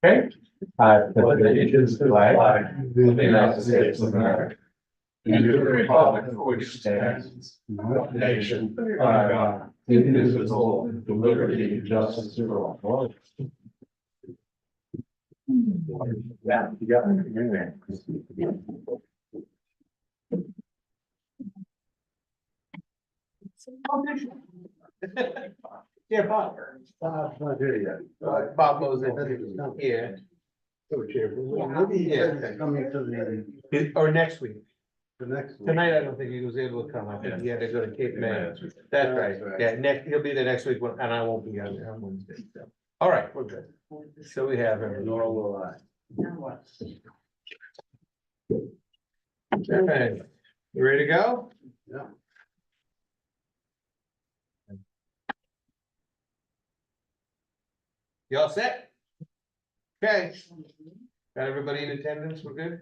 Okay. I pledge allegiance to the flag of the United States of America and to the republic for which it stands, one nation, under God, indivisible, with liberty and justice for all. Yeah, you got it. Yeah, Bob. Bob's not here yet. Bob knows that. Yeah. So cheerful. Maybe he's coming to the. Or next week. The next week. Tonight, I don't think he was able to come. I think he had to go to Cape May. That's right. Yeah, next, he'll be the next week, and I won't be on there on Wednesday. So. All right, we're good. So we have him. Nor will I. Okay, you ready to go? Yeah. You all set? Okay. Got everybody in attendance? We're good?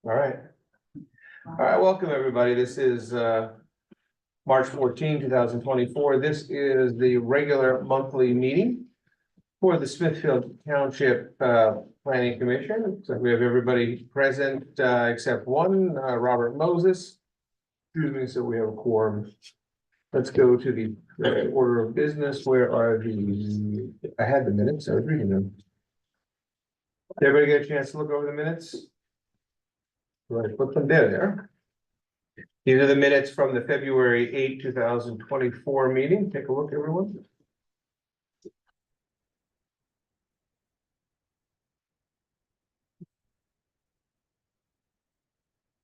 All right. All right, welcome everybody. This is March 14, 2024. This is the regular monthly meeting for the Smithfield Township Planning Commission. So we have everybody present except one, Robert Moses. Excuse me, so we have a quorum. Let's go to the order of business. Where are the, I had the minutes, I was reading them. Did everybody get a chance to look over the minutes? Right, put them there. These are the minutes from the February 8, 2024 meeting. Take a look, everyone.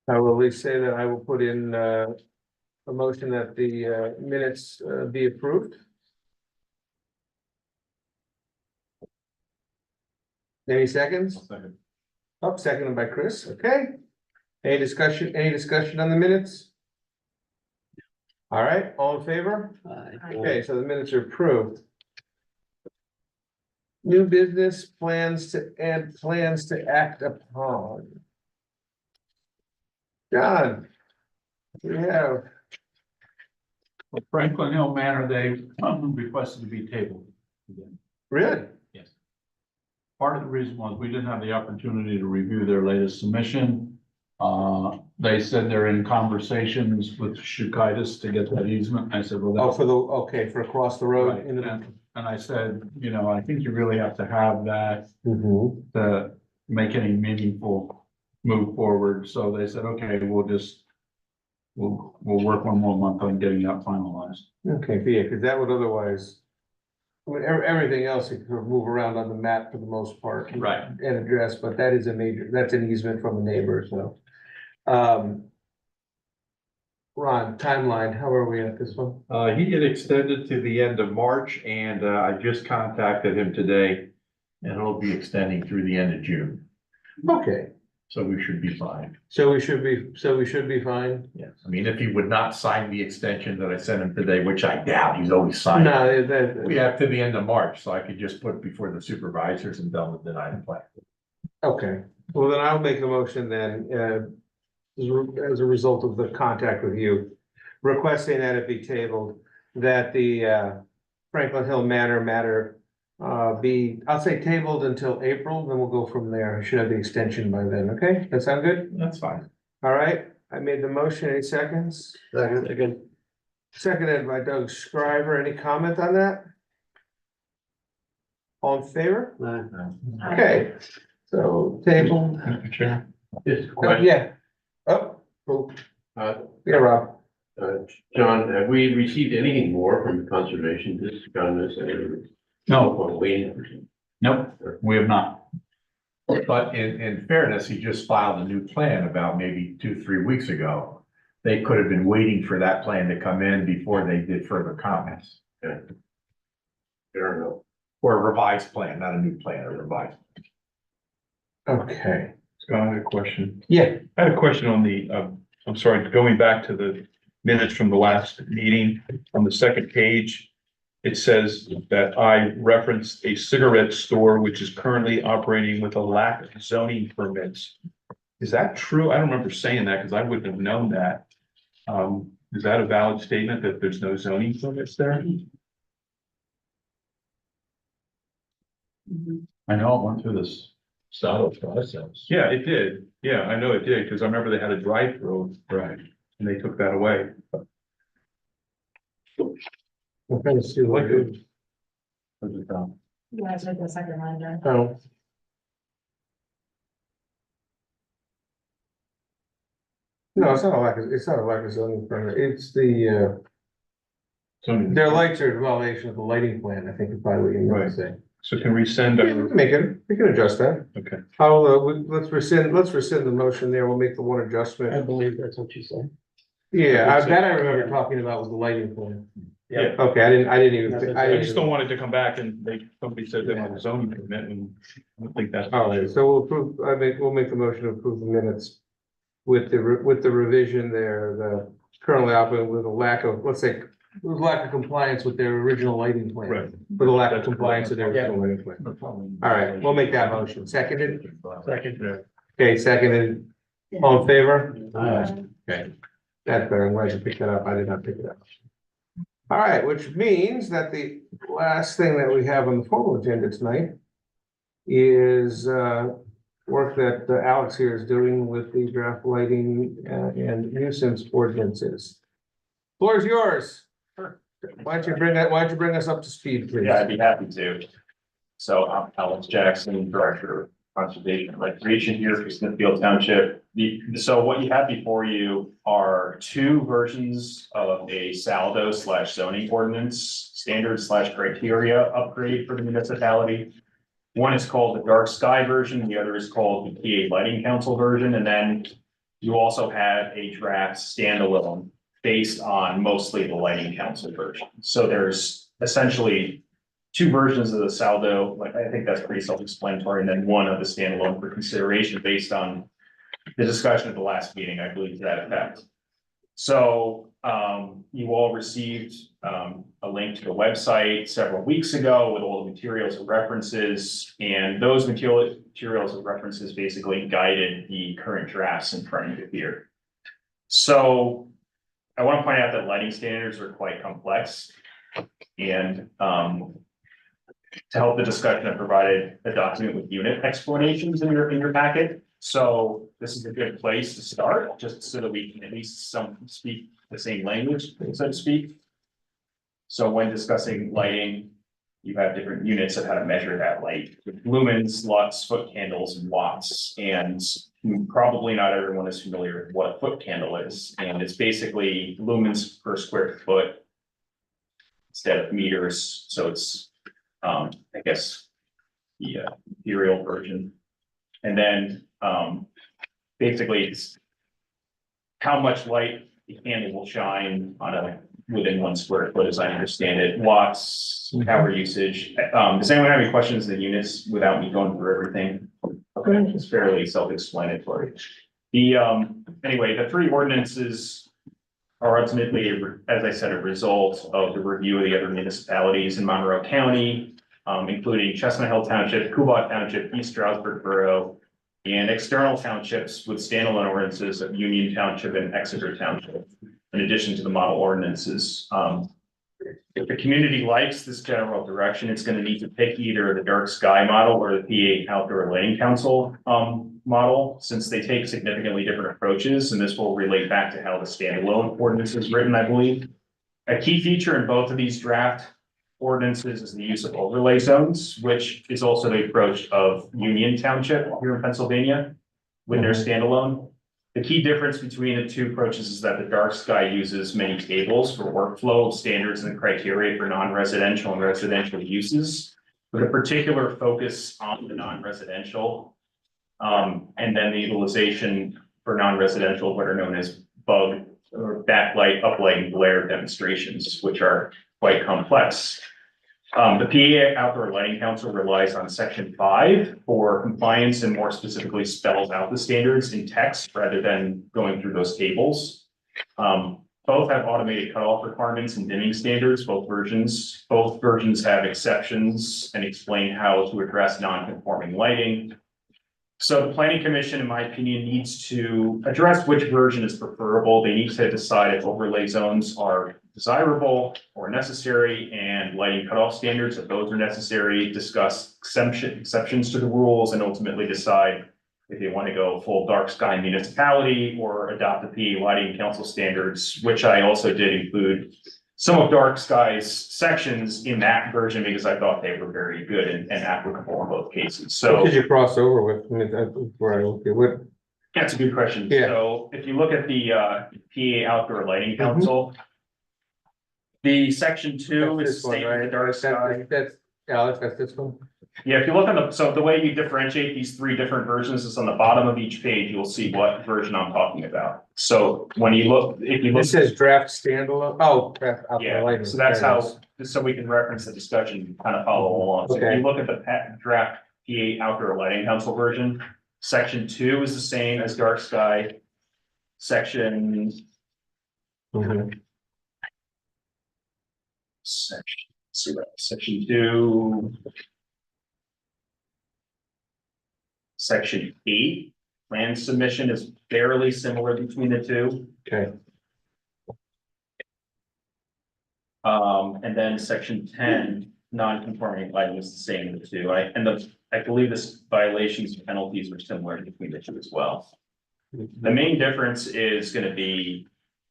I will at least say that I will put in a motion that the minutes be approved. Any seconds? Second. Oh, seconded by Chris. Okay. Any discussion on the minutes? All right, all in favor? Aye. Okay, so the minutes are approved. New business plans to act upon. John. We have. Franklin Hill Manor, they requested to be tabled again. Really? Yes. Part of the reason was we didn't have the opportunity to review their latest submission. They said they're in conversations with Shukaitis to get that easement. I said, well, for across the road. right. And I said, you know, I think you really have to have that to make any meaningful move forward. So they said, okay, we'll work one more month on getting that finalized. Okay, yeah, because that would otherwise, I mean, everything else you could move around on the map for the most part. Right. And address, but that is that's an easement from a neighbor, so. Ron, timeline, how are we at this one? He had extended to the end of March, and I just contacted him today, and he'll be extending through the end of June. Okay. So we should be fine. So we should be fine? Yes. I mean, if he would not sign the extension that I sent him today, which I doubt, he's always signing. No, We have to the end of March, so I could just put it before the supervisors and tell them to deny the plan. okay, well then I'll make a motion then, as a result of the contact with you, requesting that it be tabled, that the Franklin Hill Manor matter be, I'll say tabled until April, then we'll go from there. I should have the extension by then, okay? That sound good? That's fine. All right, I made the motion, any seconds? Second. Seconded by Doug Scriver, any comment on that? All in favor? Okay, so table. Mr. Chair. Yeah. Oh, yeah, Rob. John, have we received anything more from the conservation district on this? No, Waiting. nope, we have not. But in fairness, he just filed a new plan about maybe 2-3 weeks ago. They could have been waiting for that plan to come in before they did further comments. Okay. Fair enough. Or a revised plan, not a new plan, a revised. Okay, Scott, I had a question. yeah, I had a question on the, I'm sorry, going back to the minutes from the last meeting, on the second page. It says that I referenced a cigarette store which is currently operating with a lack of zoning permits. Is that true? I don't remember saying that because I wouldn't have known that. Is that a valid statement that there's no zoning permits there? I know it went through this saddle process. Yeah, it did. Yeah, I know it did, because I remember they had a drive-through Right. and they took that away. We're trying to see what it is. You guys read the second line there. Oh. No, it's not a lack of zoning permit, it's the, their lights are a violation of the lighting plan, I think is probably what you meant to say. So can we send, Yeah, we can make it, we can adjust that. okay, I'll, let's rescind the motion there, we'll make the one adjustment. believe that's what you said. Yeah, that I remember talking about was the lighting plan. yeah. Okay, I didn't even, I just don't want it to come back and somebody said they want a zoning permit and I don't think that's. All right, so we'll approve, we'll make the motion to approve the minutes with the revision there, the currently operating with a lack of, let's say, lack of compliance with their original lighting plan. Right. With a lack of That's compliance with their original lighting plan. No problem. All right, we'll make that motion. Seconded? Yeah. Okay, seconded. All in favor? Aye. Okay, that's better. I'm glad you picked that up. I did not pick it up. All right, which means that the last thing that we have on the formal agenda tonight is work that Alex here is doing with the draft lighting and nuisance ordinances. Floor is yours. Why don't you bring us up to speed, please? Yeah, I'd be happy to. So I'm Alex Jackson, Director of Conservation and Recreation here for Smithfield Township. So what you have before you are two versions of a saldo / zoning ordinance, standard / criteria upgrade for the municipality. One is called the dark sky version, the other is called the PA Lighting Council version, and then you also have a draft standalone based on mostly the lighting council version. So there's essentially two versions of the saldo, like I think that's pretty self-explanatory, and then one of the standalone for consideration based on the discussion at the last meeting, I believe, to that effect. So you all received a link to the website several weeks ago with all the materials and references, and those materials and references basically guided the current drafts in front of you here. So I want to point out that lighting standards are quite complex, and to help the discussion, I provided a document with unit explanations in your packet. So this is a good place to start, just so that we can at least speak the same language, so to speak. So when discussing lighting, you have different units of how to measure that light with lumens, lux, foot candles, and watts. And probably not everyone is familiar with what a foot candle is. And it's basically lumens per square foot instead of meters. So it's, I guess, the imperial version. And then basically it's how much light the candle will shine on within 1 square foot, as I understand it, watts, power usage. Does anyone have any questions of the units without me going through everything? Okay, it's fairly self-explanatory. Anyway, the three ordinances are ultimately, as I said, a result of the review of the other municipalities in Monroe County, including Chestnut Hill Township, Coobah Township, East Stroudsburg Borough, and external townships with standalone ordinances of Union Township and Exeter Township, in addition to the model ordinances. If the community likes this general direction, it's going to need to pick either the dark sky model or the PA Outdoor Lighting Council model, since they take significantly different approaches, and this will relate back to how the standalone ordinance is written, I believe. A key feature in both of these draft ordinances is the use of overlay zones, which is also the approach of Union Township here in Pennsylvania with their standalone. The key difference between the two approaches is that the dark sky uses many tables for workflow of standards and criteria for non-residential and residential uses, with a particular focus on the non-residential. And then the utilization for non-residential, what are known as bug or backlight, uplight, and glare demonstrations, which are quite complex. The PA Outdoor Lighting Council relies on Section 5 for compliance and more specifically spells out the standards in text rather than going through those tables. Both have automated cutoff requirements and dimming standards, both versions. Both versions have exceptions and explain how to address non-conforming lighting. So the planning commission, in my opinion, needs to address which version is preferable. They need to decide if overlay zones are desirable or necessary, and lighting cutoff standards, if those are necessary, discuss exceptions to the rules, and ultimately decide if they want to go full dark sky municipality or adopt the PA lighting council standards, which I also did include some of dark skies sections in that version because I thought they were very good and applicable in both cases. What So did you cross over with? I mean, that's where I look at what, that's a good question. Yeah. So if you look at the PA Outdoor Lighting Council, the section 2 that's is this one, state with the right? dark sky. That's, Alex, that's this one? Yeah, if you look on the, so the way you differentiate these 3 different versions is on the bottom of each page, you'll see what version I'm talking about. So when you look, if you look. It says draft standalone, oh, draft outdoor Yeah, lighting. so that's There it how, is. just so we can reference the discussion, kind of follow along. So if Okay. you look at the draft PA Outdoor Lighting Council version, section 2 is the same as dark sky. Section, Mhm. section 2. Section 8, plan submission is fairly similar between the 2. Okay, And then section 10, non-conforming lighting is the same in the 2. I believe this violations and penalties are similar between the 2 as well. The main difference is gonna be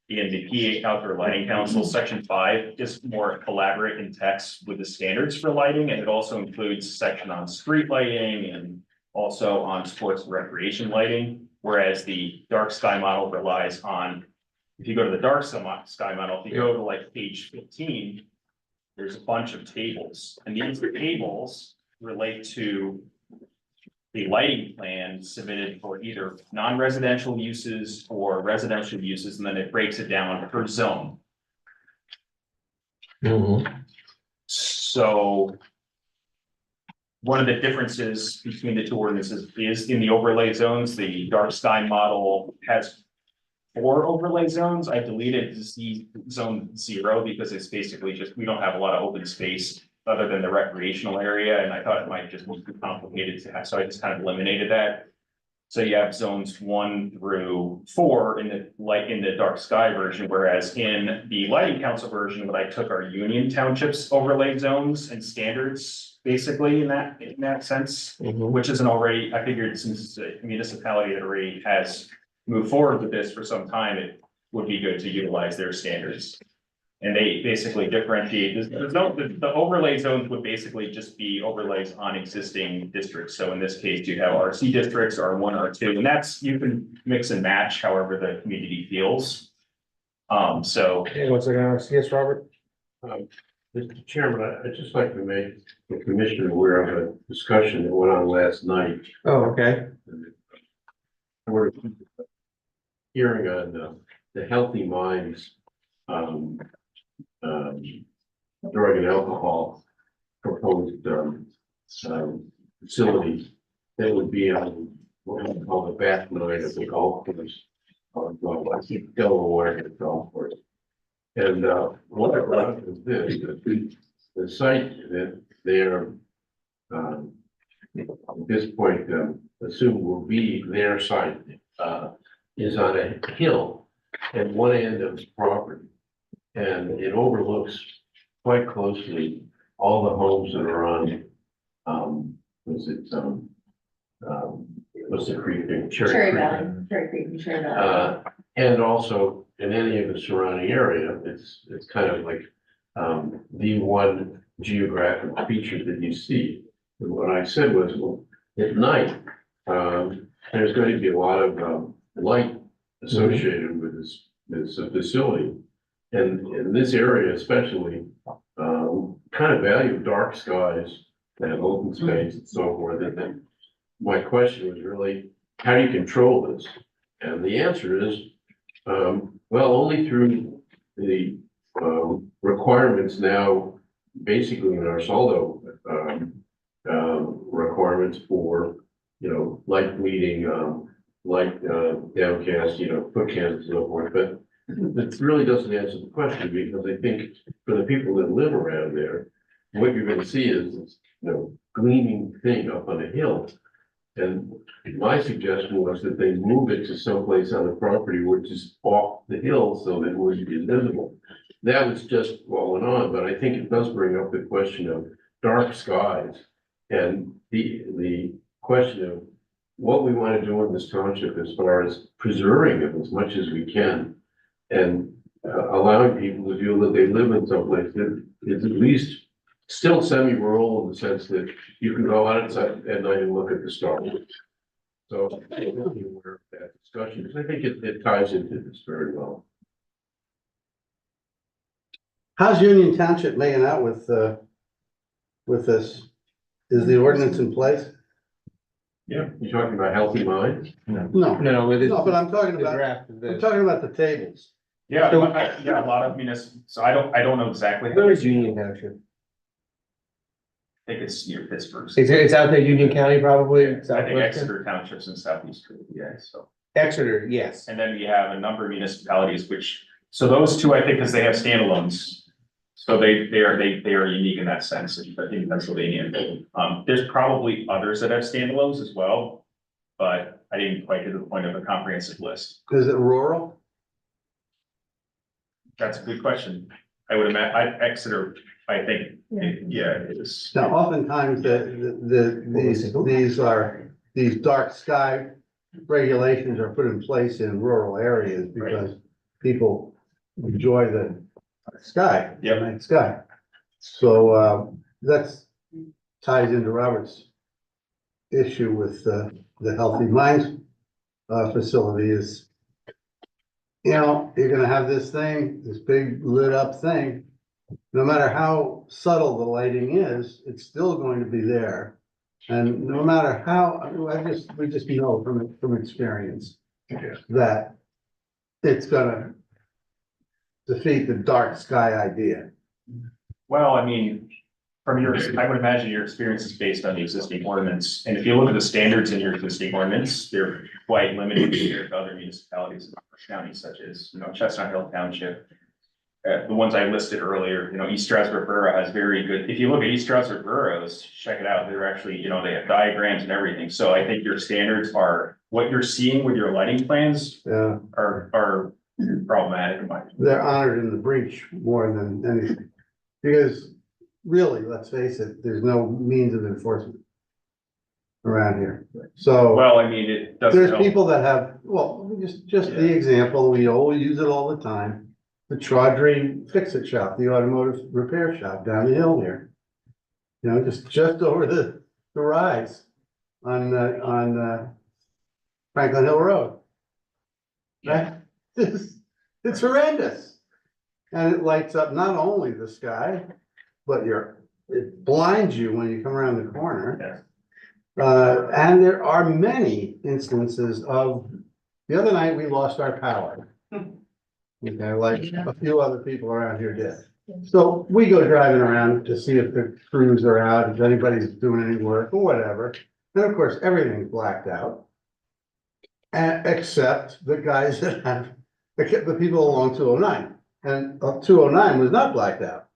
in the PA Outdoor Lighting Council, section 5 is more elaborate in text with the standards for lighting, and it also includes a section on street lighting and also on sports and recreation lighting, whereas the dark sky model relies on, if you go to the dark sky model, if you go to like page 15, there's a bunch of tables, and these tables relate to the lighting plan submitted for either non-residential uses or residential uses, and then it breaks it down per zone. Mhm. So one of the differences between the 2 ordinances is in the overlay zones. The dark sky model has 4 overlay zones. I deleted zone 0 because it's basically just, we don't have a lot of open space other than the recreational area, and I thought it might just be too complicated to have, so I just kind of eliminated that. So you have zones 1 through 4 in the dark sky version, whereas in the lighting council version, what I took are Union Township's overlay zones and standards, basically in that sense, Mhm. which isn't already, I figured since it's a municipality that already has moved forward with this for some time, it would be good to utilize their standards. And they basically differentiate, the overlay zones would basically just be overlays on existing districts. So in this case, you have RC districts, R1, R2, and that's, you can mix and match however the community feels. So, Hey, what's it gonna, yes, Robert? Mr. Chairman, I'd just like to make the commissioner aware of a discussion that went on last night. Oh, okay. We're hearing on the Healthy Minds drug and alcohol proposed facility that would be on what we call the back nine of the golf course. I think Delaware golf course. And what I brought up is this, that the site that they're at this point assumed will be their site is on a hill at one end of the property. And it overlooks quite closely all the homes that are on, what's the creek name? Cherry Creek. Valley, Cherry Creek and Cherry Valley. And also in any of the surrounding area, it's kind of like the one geographic feature that you see. And what I said was, well, at night, there's going to be a lot of light associated with this facility. And in this area especially, kind of value dark skies and open space and so forth. And then my question was really, how do you control this? And the answer is, well, only through the requirements now, basically in our SALDO requirements for, light bleeding, light downcast, foot candles and so forth. But it really doesn't answer the question, because I think for the people that live around there, what you're gonna see is this, gleaming thing up on a hill. And my suggestion was that they move it to someplace on the property which is off the hill so that it wouldn't be visible. That was just what went on, but I think it does bring up the question of dark skies and the question of what we want to do in this township as far as preserving it as much as we can. And allowing people to feel that they live in someplace that is at least still semi-rural in the sense that you can go out at night and look at the stars. So I'm really aware of that discussion, because I think it ties into this very well. How's Union Township making out with this? Is the ordinance in place? Yeah. You're talking about healthy minds? No, No, with no, but I'm talking the about, draft of I'm this. talking about the tables. Yeah, yeah, a lot of municipal, so I don't know exactly. how- Where is Union Township? I think it's near Pittsburgh. It's out there, Union County probably, I think southwest. Exeter Township's in southeast, yeah, so. Exeter, yes. And then we have a number of municipalities which, so those two, I think, because they have standalones. So they are unique in that sense, I think in Pennsylvania. There's probably others that have standalones as well, but I didn't quite get to the point of a comprehensive list. Is it rural? That's a good question. I would imagine, Exeter, I think, yeah, it is. Now, oftentimes, these dark sky regulations are put in place in rural areas because people enjoy the sky, the Yep. night sky. So, that's ties into Robert's issue with, the Healthy Minds, facility is, you know, you're gonna have this thing, this big lit up thing. No matter how subtle the lighting is, it's still going to be there. And no matter how, we just know from experience that it's gonna defeat the dark sky idea. Well, I mean, from your, I would imagine your experience is based on the existing ordinance, and if you look at the standards in your existing ordinance, they're quite limited compared to other municipalities in our county, such as, you know, Chestnut Hill Township. The ones I listed earlier, you know, East Stroudsburg Borough has very good, if you look at East Stroudsburg boroughs, check it out, they're actually, you know, they have diagrams and everything, so I think your standards are, what you're seeing with your lighting plans Yeah, are problematic in my opinion. they're honored in the breach more than anything. Because really, let's face it, there's no means of enforcement around here. So Well, I mean, it doesn't there's help. people that have, well, just the example, we all use it all the time. The Chaudhry Fix-It Shop, the automotive repair shop down the hill here. You know, just over the rise on Franklin Hill Road. Right? It's horrendous. And it lights up not only the sky, but it blinds you when you come around the corner. And there are many instances of, the other night we lost our power. Okay, like a few other people around here did. So we go driving around to see if the crews are out, if anybody's doing any work or whatever. And of course, everything's blacked out. Except the guys that have, the people along 209. And 209 was not blacked out.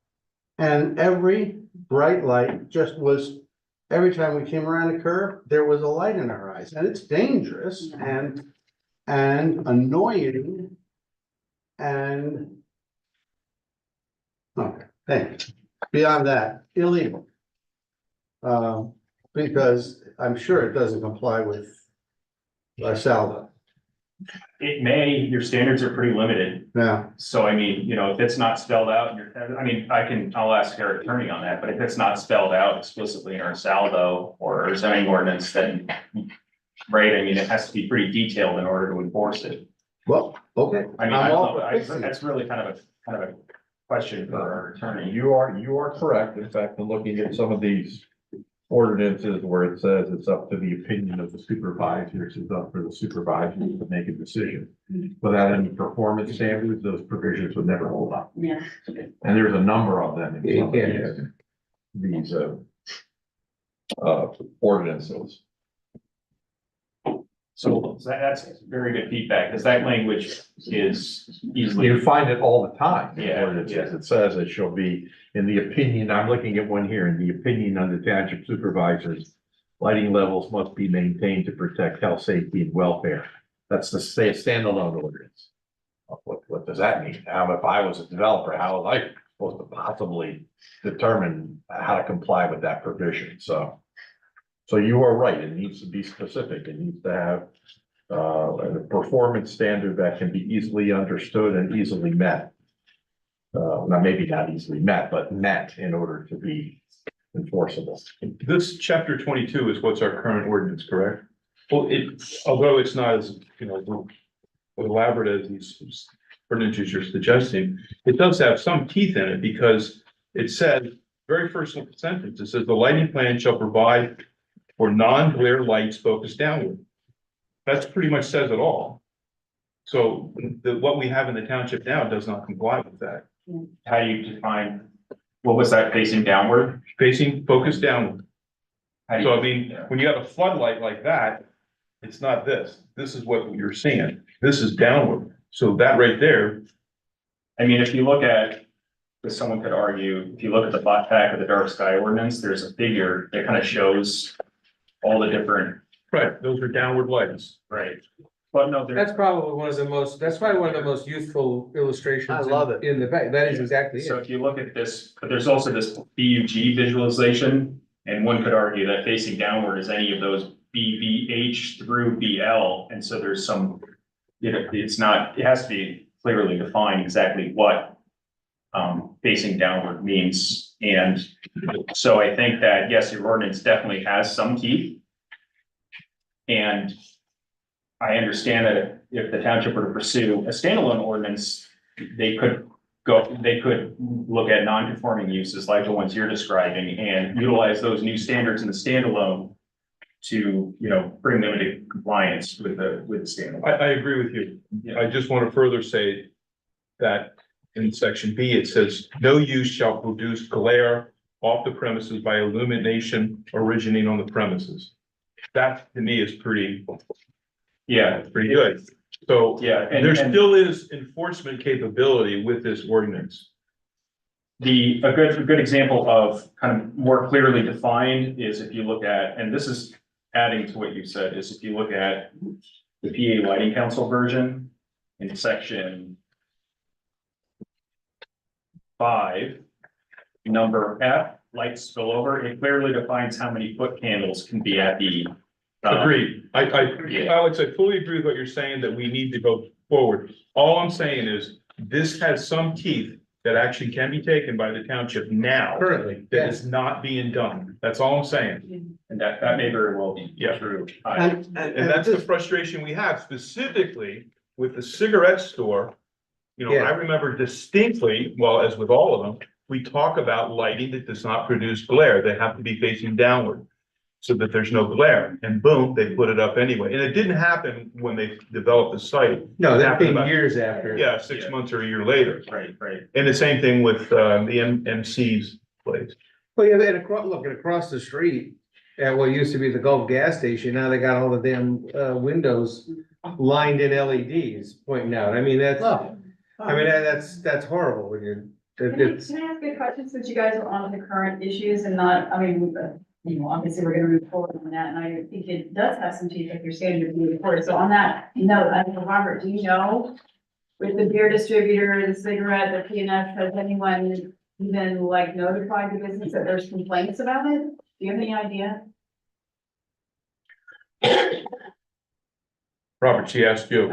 And every bright light just was, every time we came around a curve, there was a light in our eyes. And it's dangerous and annoying. And okay, hey, beyond that, illegal. Because I'm sure it doesn't comply with our salvo. It may, your standards are pretty limited. Yeah, So I mean, you know, if it's not spelled out in your, I mean, I'll ask our attorney on that, but if it's not spelled out explicitly in our salvo or our zoning ordinance, then. Right, I mean, it has to be pretty detailed in order to enforce it. well, okay. I mean, I'm I all don't know, for fixing it. that's really kind of a question for our attorney. You are correct. In fact, in looking at some of these ordinances where it says it's up to the opinion of the supervisors, it's up for the supervisors to make a decision. Without any performance standards, those provisions would never hold up. Yeah. And there's a number of them in some of these ordinances. So that's very good feedback, because that language is easily. You find it all the time. in Yeah, ordinances. It says it shall be, in the opinion, I'm looking at one here, in the opinion of the township supervisors, lighting levels must be maintained to protect health, safety, and welfare. That's the standalone ordinance. What does that mean? How, if I was a developer, how was I supposed to possibly determine how to comply with that provision? So you are right, it needs to be specific, it needs to have a performance standard that can be easily understood and easily met. Now, maybe not easily met, but met in order to be enforceable. This chapter 22 is what's our current ordinance, correct? Well, although it's not as, elaborate as these ordinances you're suggesting, it does have some teeth in it because it said, very first sentence, it says the lighting plan shall provide for non-glare lights focused downward. That's pretty much says it all. So what we have in the township now does not comply with that. How do you define, what was that, facing downward? Facing focus downward. How do So I you- mean, when you have a floodlight like that, it's not this. This is what you're seeing. This is downward. So that right there, I mean, if you look at, because someone could argue, if you look at the back of the dark sky ordinance, there's a figure that kind of shows all the different, right, those are downward lights. right? But no, That's there's, probably that's probably one of the most useful illustrations. I love it. In the back, that is exactly so it. if you look at this, but there's also this BUG visualization. And one could argue that facing downward is any of those BVH through BL. And so there's some, it's not, it has to be clearly defined exactly what facing downward means. And so I think that, yes, your ordinance definitely has some teeth. And I understand that if the township were to pursue a standalone ordinance, they could look at non-conforming uses like the ones you're describing and utilize those new standards in the standalone to, bring them into compliance with the standard. I agree with you. Yeah. I just want to further say that in section B, it says, no use shall produce glare off the premises by illumination originating on the premises. That to me is pretty good. So Yeah, and there still is enforcement capability with this ordinance. a good example of kind of more clearly defined is if you look at, and this is adding to what you said, is if you look at the PA Lighting Council version in section 5, number F, light spillover, it clearly defines how many foot candles can be at the. Agreed. Alex, I fully agree with what you're saying, that we need to go forward. All I'm saying is, this has some teeth that action can be taken by the township now. Currently, That yes. is not being done. That's all I'm saying. And that may very well be Yeah. true. And that's the frustration we have specifically with the cigarette store. Yeah. I remember distinctly, well, as with all of them, we talk about lighting that does not produce glare. They have to be facing downward so that there's no glare. And boom, they put it up anyway. And it didn't happen when they developed the site. No, It that happened came about- years after. Yeah, 6 months or a year later. Right. And the same thing with the MC's place. Well, yeah, and looking across the street at what used to be the Gulf gas station, now they got all the damn windows lined in LEDs pointing out. I mean, that's horrible when you're, it's. Can I ask a question, since you guys are on the current issues and not, obviously we're gonna move forward on that, and I think it does have some teeth, like you're saying, you're moving forward. So on that note, I don't know, Robert, do you know, with the beer distributor, the cigarette, the PNS, has anyone even notified the business that there's complaints about it? Do you have any idea? Robert, she asked you.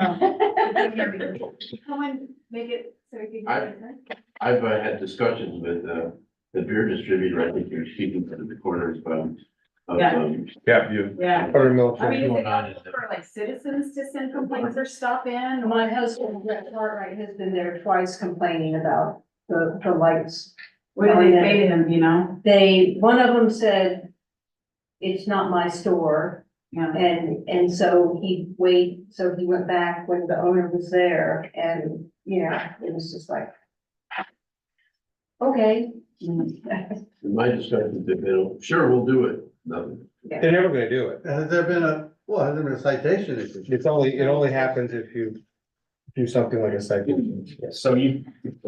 Someone make it so we can. I've had discussions with the beer distributor. I think you're speaking to the corners of. Yeah. Yeah, you. Yeah. Buttermilk. I mean, is it possible for citizens to send complaints or stop in? My husband, Brett Cartwright, has been there twice complaining about the lights. What do they say to him, One of them said, it's not my store, Yeah. and so he went back when the owner was there, and, it was just like, okay. In my discussions, they've been, sure, we'll do it. Nothing. They're never gonna do it. Has there been a citation issue? It only happens if you do something like a citation. So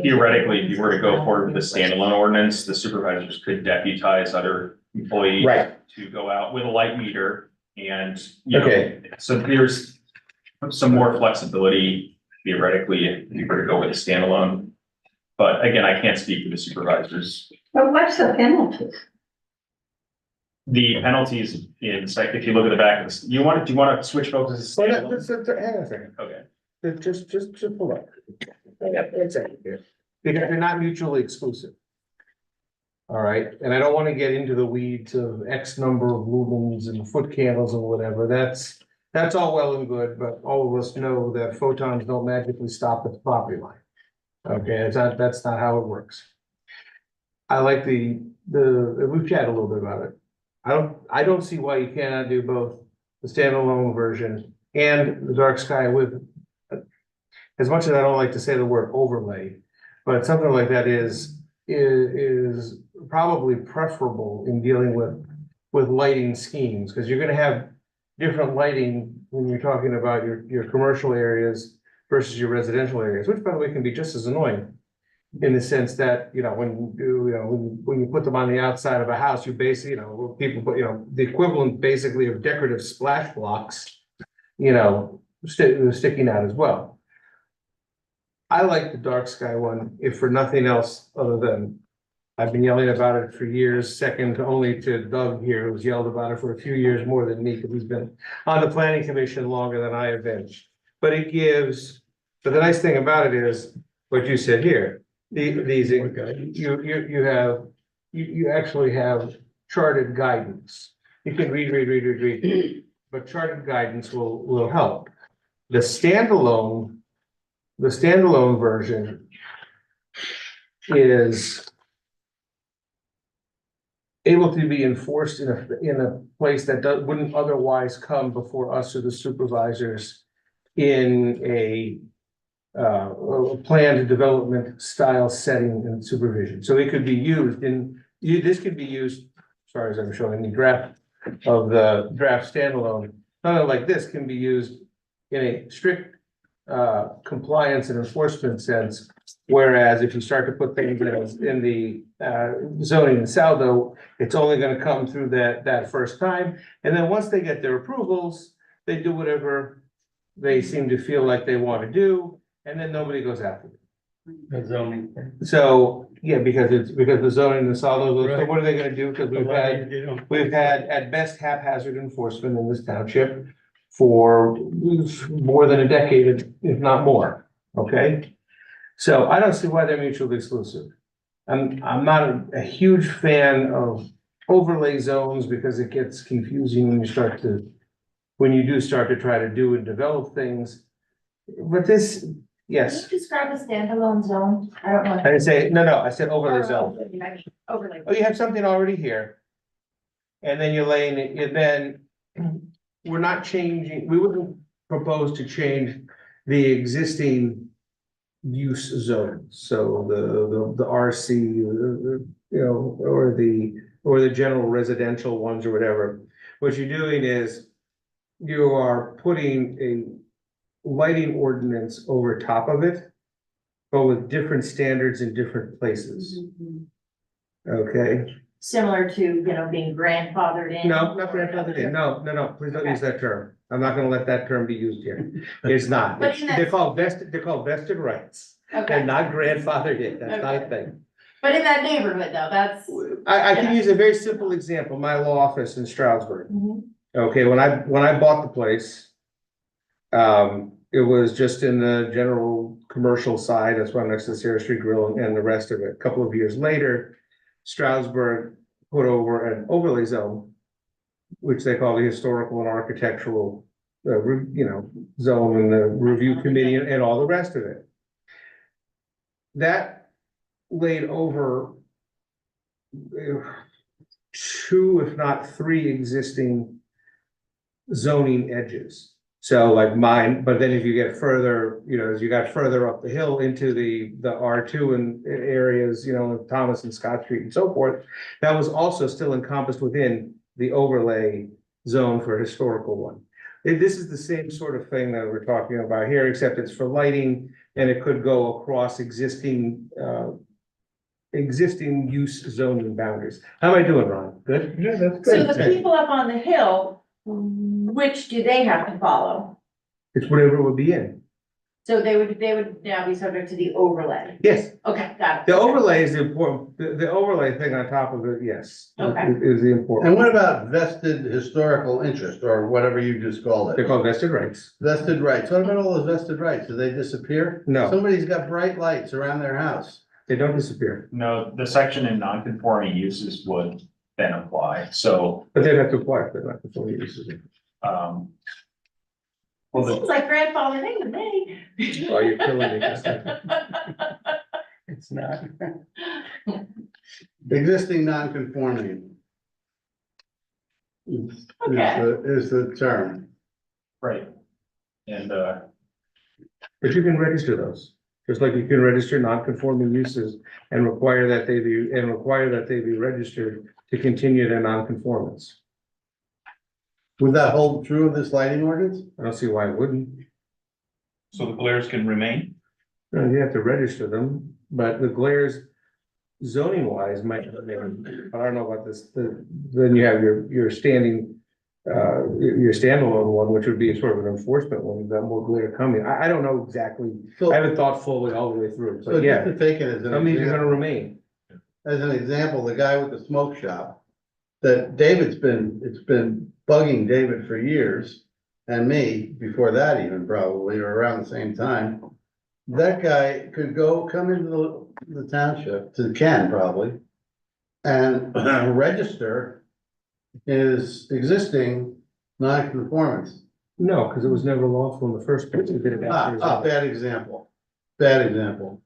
theoretically, if you were to go forward with a standalone ordinance, the supervisors could deputize other employee Right. to go out with a light meter and, you know, Okay. so there's some more flexibility theoretically if you were to go with a standalone. But again, I can't speak for the supervisors. But what's the penalty? The penalties in site, if you look at the back of this, do you want to switch focus? Well, hang on a second. Okay. Just pull up. Hang on one second here. Because they're not mutually exclusive. All right, and I don't want to get into the weeds of X number of lumens and foot candles or whatever. That's all well and good, but all of us know that photons don't magically stop at the property line. Okay, that's not how it works. I like we've chatted a little bit about it. I don't see why you cannot do both the standalone version and the dark sky with. As much as I don't like to say the word overlay, but something like that is probably preferable in dealing with lighting schemes, because you're gonna have different lighting when you're talking about your commercial areas versus your residential areas, which by the way can be just as annoying. In the sense that, when you put them on the outside of a house, you basically, people put, the equivalent basically of decorative splash blocks, sticking out as well. I like the dark sky one, if for nothing else other than I've been yelling about it for years, second only to Doug here, who's yelled about it for a few years more than me, because he's been on the planning commission longer than I have been. But the nice thing about it is what you said here. You actually have charted guidance. You can read, but charted guidance will help. The standalone version is able to be enforced in a place that wouldn't otherwise come before us or the supervisors in a planned development style setting and supervision. So it could be used this could be used, as far as I'm showing the draft of the draft standalone, something like this can be used in a strict compliance and enforcement sense. Whereas if you start to put things in the zoning and saldo, it's only going to come through that first time. And then once they get their approvals, they do whatever they seem to feel like they want to do. And then nobody goes after it. The zoning. So, yeah, because the zoning and saldo, so what are they gonna do? Because we've had at best haphazard enforcement in this township for more than a decade, if not more, okay? So I don't see why they're mutually exclusive. I'm not a huge fan of overlay zones because it gets confusing when you do start to try to do and develop things. But this, yes, Can you describe a standalone zone? I don't know. I didn't say, no, I said overlay zone. Overlay. Oh, you have something already here. And then you're laying it, and then we're not changing, we wouldn't propose to change the existing use zones. So the RC, or the general residential ones or whatever. What you're doing is you are putting a lighting ordinance over top of it, but with different standards in different places. Okay, Similar to, being grandfathered in. no, not grandfathered in, no, please don't use that term. I'm not gonna let that term be used here. It's not. But in that- They're called vested rights. They're Okay, not grandfathered in, that's not a thing. but in that neighborhood though, that's. I can use a very simple example, my law office in Stroudsburg. Mhm. Okay, when I bought the place, it was just in the general commercial side, that's why next to the Sarah Street Grill and the rest of it. A couple of years later, Stroudsburg put over an overlay zone, which they call the historical and architectural, zone and the review committee and all the rest of it. That laid over two, if not three existing zoning edges. So like mine, but then if you get further, as you got further up the hill into the R2 and areas, Thomas and Scott Street and so forth, that was also still encompassed within the overlay zone for historical one. This is the same sort of thing that we're talking about here, except it's for lighting and it could go across existing existing use zoning boundaries. How am I doing, Ron? Good? Yeah, that's So the people up on the hill, which do they have to follow? It's whatever would be in. So they would now be subject to the overlay. Yes, Okay, got it. the overlay is the important, the overlay thing on top of it, yes. Okay. Is the And important. what about vested historical interest or whatever you just called They're it? called vested rights. Vested rights. What about all those vested rights? Do they disappear? No. Somebody's got bright lights around their house. They don't disappear, No, the section in non-conforming uses would then apply, so, but they have to apply for that before you use it. well, Seems like grandfather thing to me. Oh, you're killing me. It's not. Existing non-conforming. Okay. Is the term. right. And, But you can register those, just like you can register non-conforming uses and require that they be registered to continue their non-conformance. Would that hold true of this lighting ordinance? I don't see why it wouldn't. So the glares can remain? No, you have to register them, but the glares zoning wise might, but I don't know about this, then you have your standing. Your standalone one, which would be sort of an enforcement one, you've got more glare coming. I don't know exactly. So, I haven't thought fully all the way through, so but just yeah, to take it as some of these are gonna an remain. example, the guy with the smoke shop. That it's been bugging David for years, and me, before that even probably, or around the same time. That guy could come into the township, to Ken probably, and register his existing non-conformance. No, because it was never lawful in the first place. We did it after. Bad example, bad example.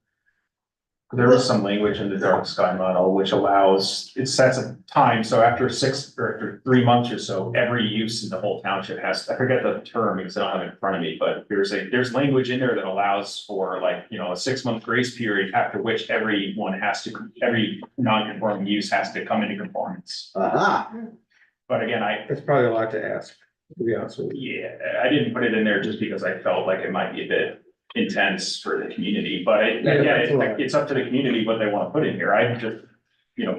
there was some language in the dark sky model which allows, it sets a time, so after 3 months or so, every use in the whole township has, I forget the term because I don't have it in front of me, but there's language in there that allows for like, a 6-month grace period after which every non-conforming use has to come into conformance. Aha, But again, It's probably a lot to ask, to be honest with you. yeah, I didn't put it in there just because I felt like it might be a bit intense for the community, but it's up to the community what they want to put in here. I'm just,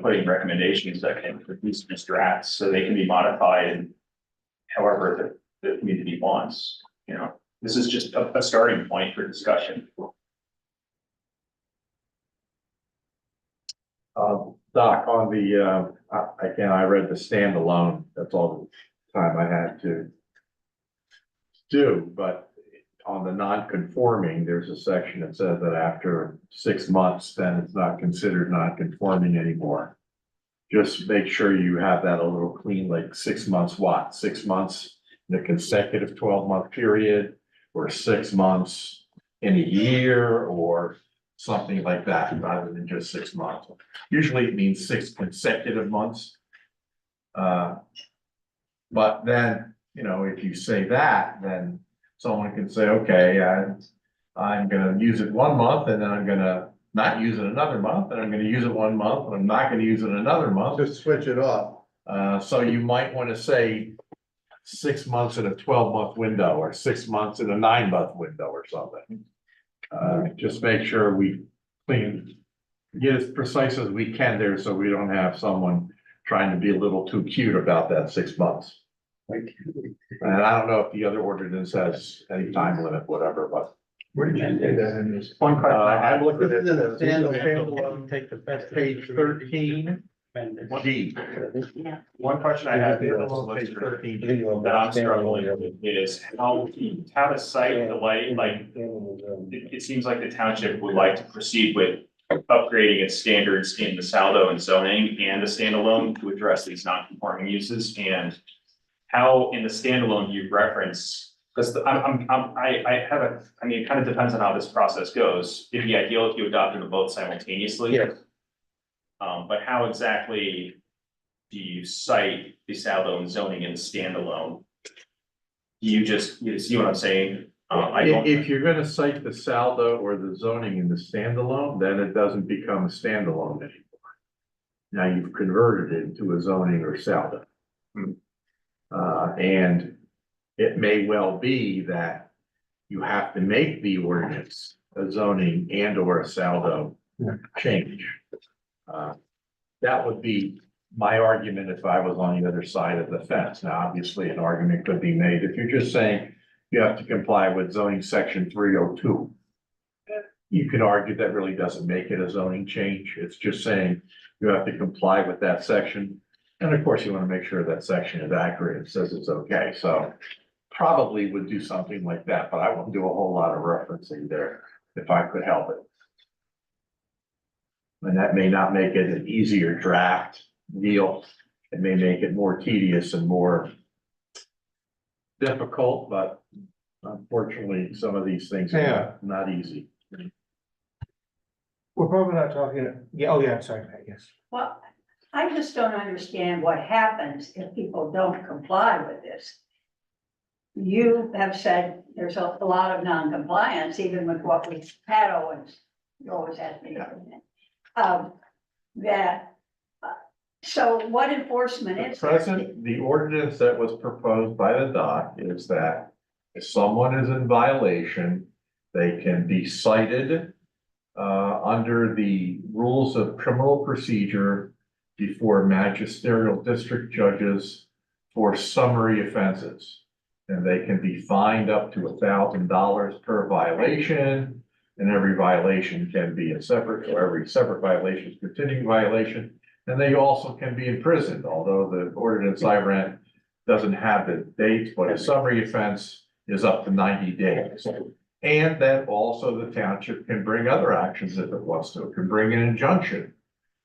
putting recommendations that can produce drafts so they can be modified however the community wants, This is just a starting point for discussion. Doc, on the, again, I read the standalone, that's all the time I had to do, but on the non-conforming, there's a section that says that after 6 months, then it's not considered non-conforming anymore. Just make sure you have that a little clean, like 6 months, what, 6 months in a consecutive 12-month period, or 6 months in a year, or something like that, rather than just 6 months. Usually it means 6 consecutive months. But then, if you say that, then someone can say, okay, I'm gonna use it 1 month, and then I'm gonna not use it another month, and I'm gonna use it 1 month, and I'm not gonna use it another month. just switch it off. So you might wanna say 6 months in a 12-month window, or 6 months in a 9-month window or something. Just make sure we get as precise as we can there, so we don't have someone trying to be a little too cute about that 6 months. And I don't know if the other ordinance has any time limit, whatever, but. Where did you say that in this? One question I I'm have, looking at This is a the standalone. take the best page 13, D. one question I have here Page 13. that I'm struggling with is how to cite the light, like, it seems like the township would like to proceed with upgrading its standards in the Saldo and zoning and the standalone to address these non-conforming uses, and how in the standalone you reference, because it kind of depends on how this process goes. It'd be ideal if you adopted them both simultaneously. Yes. But how exactly do you cite the Saldo and zoning in the standalone? You see what I'm saying? If you're gonna cite the saldo or the zoning in the standalone, then it doesn't become a standalone anymore. Now you've converted it into a zoning or saldo. And it may well be that you have to make the ordinance a zoning and or a saldo change. That would be my argument if I was on the other side of the fence. Now, obviously, an argument could be made if you're just saying you have to comply with zoning section 302. You could argue that really doesn't make it a zoning change. It's just saying you have to comply with that section. And of course, you want to make sure that section is accurate and says it's okay. So probably would do something like that, but I wouldn't do a whole lot of referencing there if I could help it. And that may not make it an easier draft deal. It may make it more tedious and more difficult, but unfortunately, some of these things are not easy. We're probably not talking, yeah, oh yeah, I'm sorry, Pat, yes. Well, I just don't understand what happens if people don't comply with this. You have said there's a lot of non-compliance, even with what we, Pat Owens, you always ask me. So what enforcement At is? present, the ordinance that was proposed by the doc is that if someone is in violation, they can be cited under the rules of criminal procedure before magisterial district judges for summary offenses. And they can be fined up to $1,000 per violation, and every violation can be a separate, or every separate violation is a continuing violation. And they also can be imprisoned, although the ordinance I read doesn't have the dates, but a summary offense is up to 90 days. And then also the township can bring other actions if it wants to. It can bring an injunction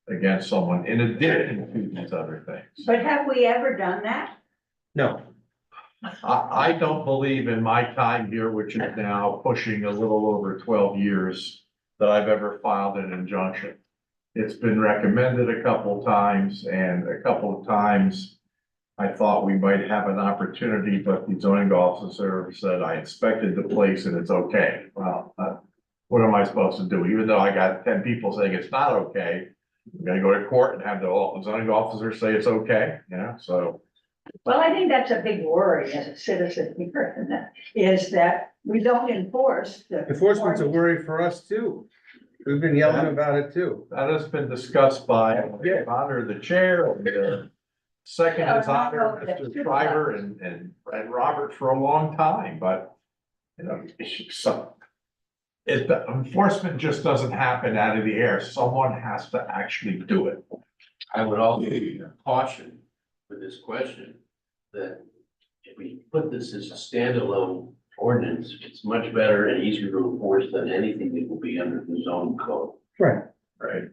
against someone in addition to these other things. But have we ever done that? No, I don't believe in my time here, which is now pushing a little over 12 years, that I've ever filed an injunction. It's been recommended a couple of times, and a couple of times I thought we might have an opportunity, but the zoning officer said I inspected the place and it's okay. Well, what am I supposed to do? Even though I got 10 people saying it's not okay, I'm gonna go to court and have the zoning officer say it's okay, you know, so. Well, I think that's a big worry as a citizen here, and that is that we don't enforce the. enforcement's a worry for us too. We've been yelling about it too. That has been discussed by honor the chair and the second is honor Mr. Schreiber and Robert for a long time, but you know, the enforcement just doesn't happen out of the air. Someone has to actually do it. I would also caution with this question that if we put this as a standalone ordinance, it's much better and easier to enforce than anything that will be under the zoning code. Right. Right.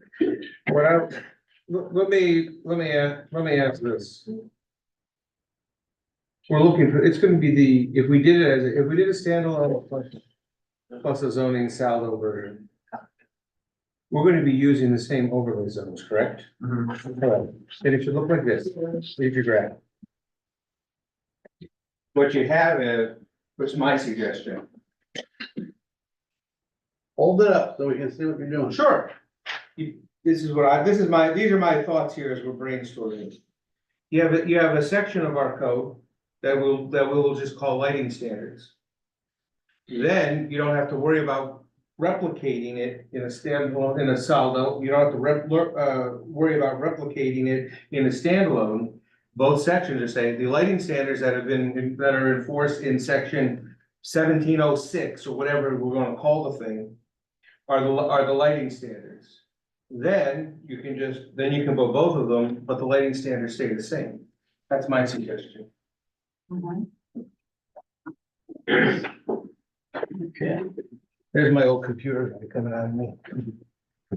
Let me ask this. We're looking for, it's gonna be if we did it if we did a standalone plus a zoning saldo version. We're gonna be using the same overlay zones, correct? Correct. And it should look like this, leave your graph. What you have is, what's my suggestion? Hold it up so we can see what you're doing. Sure. These are my thoughts here as we're brainstorming. You have a section of our code that we'll just call lighting standards. Then you don't have to worry about replicating it in a standalone, in a saldo. You don't have to worry about replicating it in a standalone. Both sections are saying the lighting standards that are enforced in section 1706 or whatever we're gonna call the thing are the lighting standards. Then you can put both of them, but the lighting standards stay the same. That's my suggestion. Okay. There's my old computer coming out of me.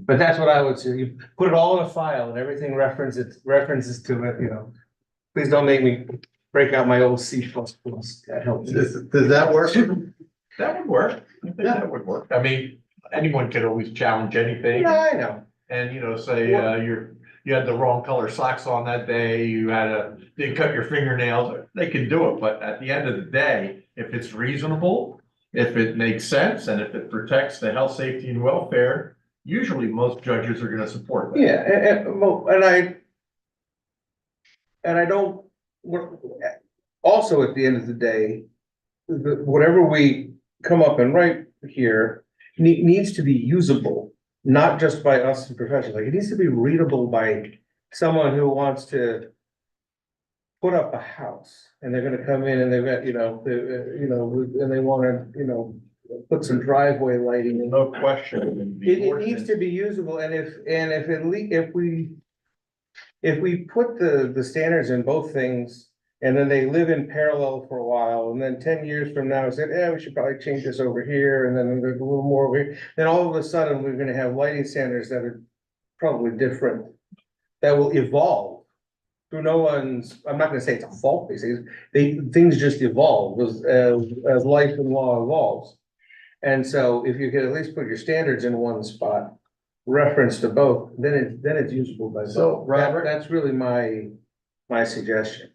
But that's what I would say. You put it all in a file and everything references to it, you know. Please don't make me break out my old C++. That helps. Does that work? That would work. I think that would work. I mean, anyone could always challenge anything. Yeah, I know. And, you know, say, you had the wrong color socks on that day, you didn't cut your fingernails, they can do it, but at the end of the day, if it's reasonable, if it makes sense, and if it protects the health, safety, and welfare, usually most judges are gonna support that. Yeah, and I don't, also at the end of the day, whatever we come up and write here needs to be usable. not just by us and professionals, like, it needs to be readable by someone who wants to put up a house, and they're gonna come in and they've got, and they wanna, put some driveway lighting in. No question. It needs to be usable, and if we put the standards in both things, and then they live in parallel for a while, and then 10 years from now, said, we should probably change this over here, and then there's a little more over here, then all of a sudden, we're gonna have lighting standards that are probably different, that will evolve. Through no one's, I'm not gonna say it's a fault, things just evolve as life and law evolves. And so if you could at least put your standards in one spot, reference to both, then it's usable by both. So, Robert- That's really my suggestion.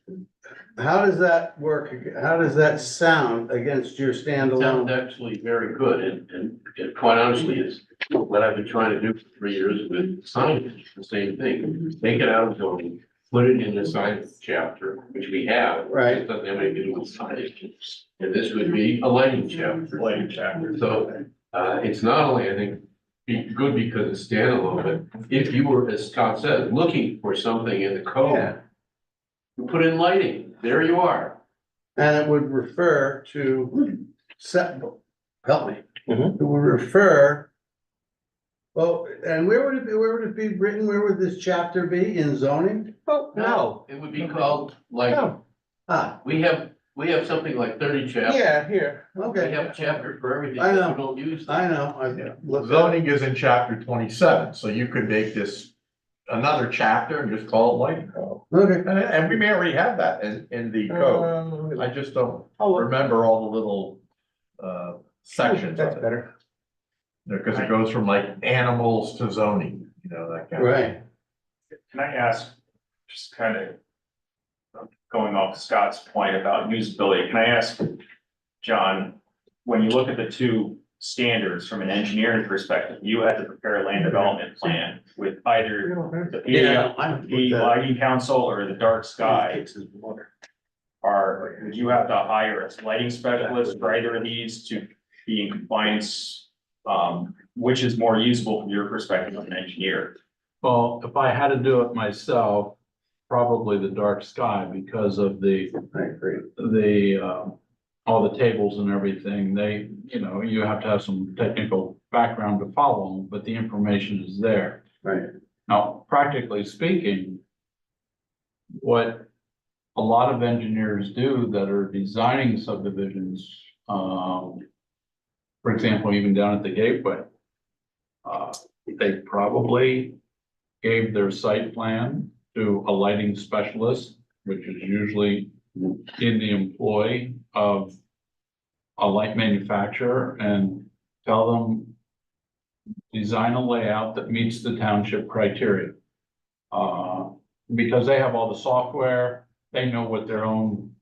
How does that work? How does that sound against your It sounds standalone? actually very good, and quite honestly, it's what I've been trying to do for 3 years with signage, the same thing. Take it out of zoning, put it in the sign chapter, which we have. Right. It doesn't have anything to do with signage. And this would be a lighting chapter. Lighting chapter. So, it's not only, I think, good because it's standalone, but if you were, as Scott said, looking for something in the Yeah. code, you put in lighting, there you are. And it would refer to help me. Mhm. It would refer. Well, and where would it be written? Where would this chapter be? In zoning? Oh, no, It would be called like, no, Ah, we have something like 30 chapters. yeah, here, We okay, have a chapter for everything I know. that we don't use. I know. I looked at it. Zoning is in chapter 27, so you could make this another chapter and just call it lighting code. Okay, And we may already have that in the code. I just don't remember all the little sections That's of it. better. Because it goes from like animals to zoning, that kind of. right. Can I ask, just kind of going off Scott's point about usability, can I ask, John, when you look at the two standards from an engineering perspective, you had to prepare a land development plan with either the Yeah, PE lighting council or the dark sky. Would you have to hire a lighting specialist for either of these to be in compliance? Which is more usable from your perspective as an engineer? Well, if I had to do it myself, probably the dark sky because of the, I agree. all the tables and everything, you have to have some technical background to follow them, but the information is there. Right. Now, practically speaking, what a lot of engineers do that are designing subdivisions, for example, even down at the gateway, they probably gave their site plan to a lighting specialist, which is usually in the employ of a light manufacturer, and tell them, design a layout that meets the township criteria. Because they have all the software, they know what their own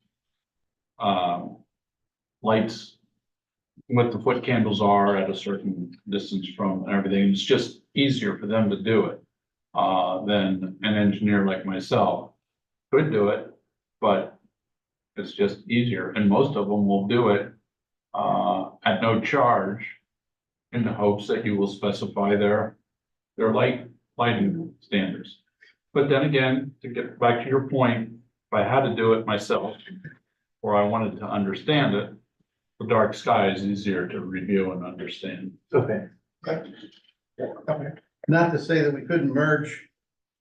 lights, what the foot candles are at a certain distance from and everything. It's just easier for them to do it than an engineer like myself could do it, but it's just easier. And most of them will do it at no charge in the hopes that you will specify their lighting standards. But then again, to get back to your point, if I had to do it myself, or I wanted to understand it, the dark sky is easier to review and understand. Okay. Not to say that we couldn't merge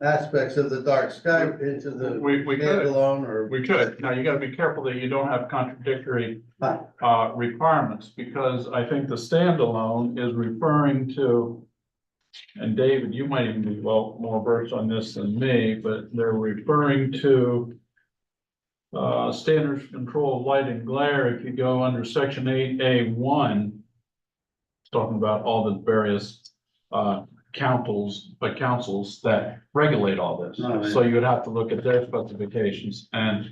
aspects of the dark sky into the We could, standalone or. we could. Now, you gotta be careful that you don't have contradictory requirements, because I think the standalone is referring to, and David, you might even be more versed on this than me, but they're referring to standards for control of light and glare. If you go under section 8A1, it's talking about all the various councils that regulate all this. Oh, yeah. So you would have to look at their specifications, and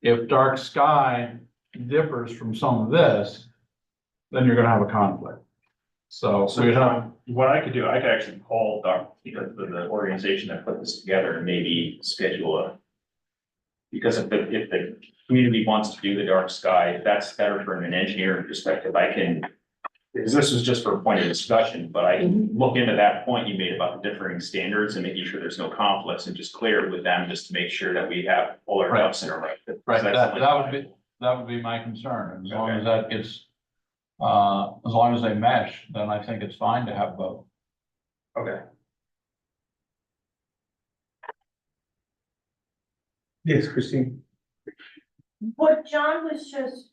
if dark sky differs from some of this, then you're gonna have a conflict. So So we'd have, John, what I could do, I could actually call because of the organization that put this together and maybe schedule because if the community wants to do the dark sky, if that's better from an engineering perspective, I can because this was just for a point of discussion, but I look into that point you made about the differing standards and making sure there's no conflicts and just clear it with them, just to make sure that we have all our ducks in a row. Right, So that's that, only that would be my concern, as long as Okay. that gets, as long as they mesh, then I think it's fine to have both. Okay. Yes, Christine. What John was just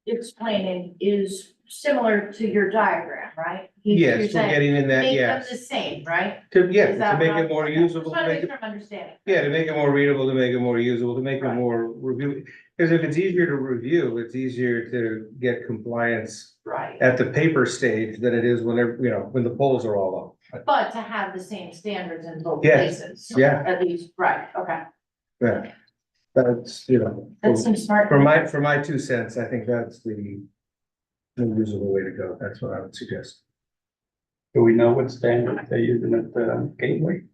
explaining is similar to your diagram, right? You're Yes, we're saying getting in that, make them yes. the same, right? To, yeah, Is that to make what it more okay. usable, Just to wanna make make it, sure I'm understanding. yeah, to make it more readable, to make it more usable, to make it Right. more review. Because if it's easier to review, it's easier to get compliance Right, at the paper stage than it is whenever, you know, when the polls are all up. but to have the same standards in both Yes, places. yeah. At least, right, okay, Yeah. That's, you know, that seems smart. for my 2 cents, I think that's the usable way to go. That's what I would suggest. Do we know what standard they're using at the gateway?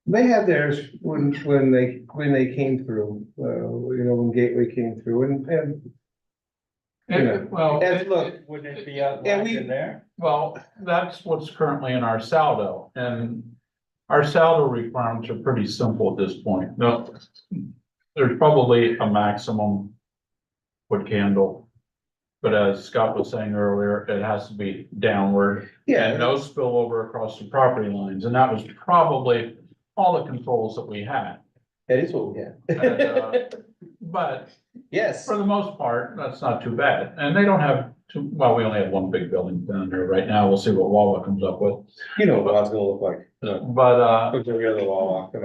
They had theirs when they came through, you know, when Gateway came through and you know, Well, and look, wouldn't it be and we- there? Well, that's what's currently in our saldo, and our saldo requirements are pretty simple at this point. No, there's probably a maximum foot candle. But as Scott was saying earlier, it has to be downward. yeah, And no spillover across the property lines, and that was probably all the controls that we had. that is what we And, had. But Yes, for the most part, that's not too bad, and they don't have two, well, we only have one big building down there right now, we'll see what Wawa comes up with. you know what it's gonna look like. But, Look at the other Wawa, come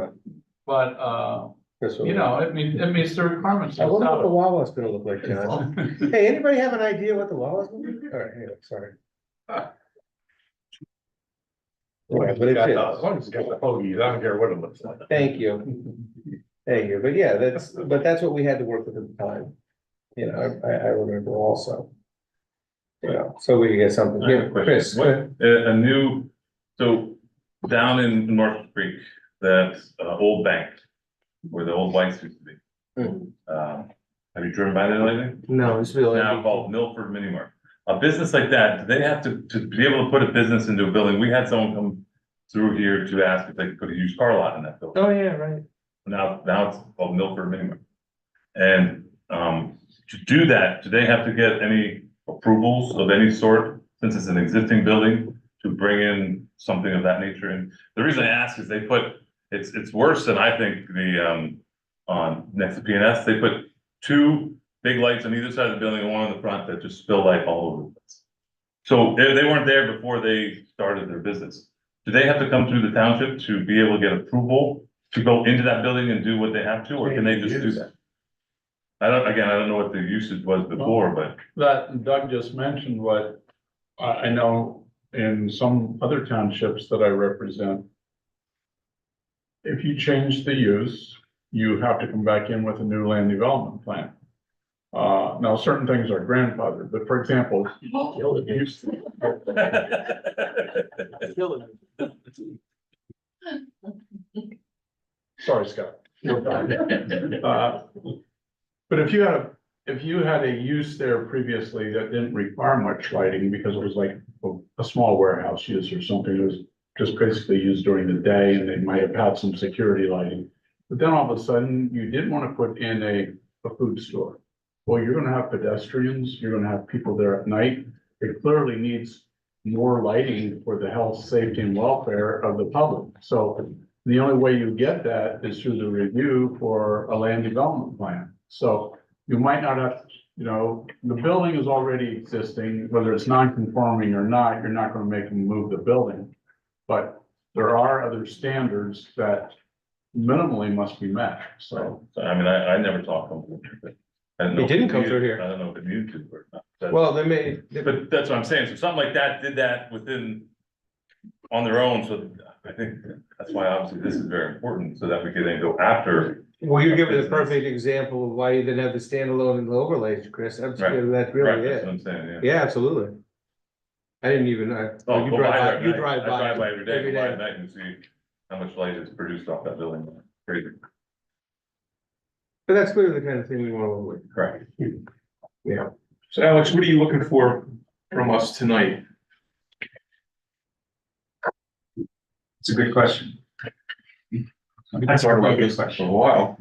on. That's what you we- know, it meets the requirements. I of wonder what the saldo. Wawa's gonna look like, John. Hey, anybody have an idea what the Wawa's gonna be? All right, anyway, sorry. Right, but it As fits. long as it's got the hoagies, I don't care what it looks like. Thank you. Thank you, but yeah, that's what we had to work with at the time. You know, I remember also. You know, so we could get something, I have yeah, a question. Chris, What, a new, so down in North Creek, that old bank where the old lights used to be. Have you driven by there lately? no, it's really. Now called Milford Mini Mart. A business like that, do they have to be able to put a business into a building? We had someone come through here to ask if they could put a used car lot in that building. Oh, yeah, right. Now it's called Milford Mini Mart. And, to do that, do they have to get any approvals of any sort, since it's an existing building, to bring in something of that nature? And the reason I ask is they put, it's worse than I think on next to PNS, they put 2 big lights on either side of the building and one on the front that just spill light all over the place. So they weren't there before they started their business. Do they have to come through the township to be able to get approval to go into that building and do what they have to, or can they just do that? I don't know what the usage was before, but That Doug just mentioned what I know in some other townships that I represent. If you change the use, you have to come back in with a new land development plan. Now, certain things are grandfathered, but for example. Sorry, Scott. But if you had a use there previously that didn't require much lighting because it was like a small warehouse use or something, it was just basically used during the day and they might have had some security lighting. But then all of a sudden you did want to put in a food store. Well, you're gonna have pedestrians, you're gonna have people there at night. It clearly needs more lighting for the health, safety and welfare of the public. So the only way you get that is through the review for a land development plan. So you might not have, you know, the building is already existing, whether it's non-conforming or not, you're not gonna make them move the building. But there are other standards that minimally must be met, so. I mean, I never talked to them. I don't know It if didn't they come needed- through here. I don't know if it needed to or not. Well, they may, But that's what I'm saying. So something like that did that within, on their own. So I think that's why obviously this is very important so that we can then go after. well, you're giving a perfect example of why you didn't have the standalone and the overlays, Chris. That's Right. really Right, that's it. what I'm saying, yeah. Yeah, absolutely. I didn't even, Oh, you go drive by there by, at you night. drive I by. drive by every day, every go by day. at night and see how much light is produced off that building. Crazy. But that's clearly the kind of thing we want to avoid. Correct. Yeah. So Alex, what are you looking for from us tonight? It's a good question. We've been talking about this for a while.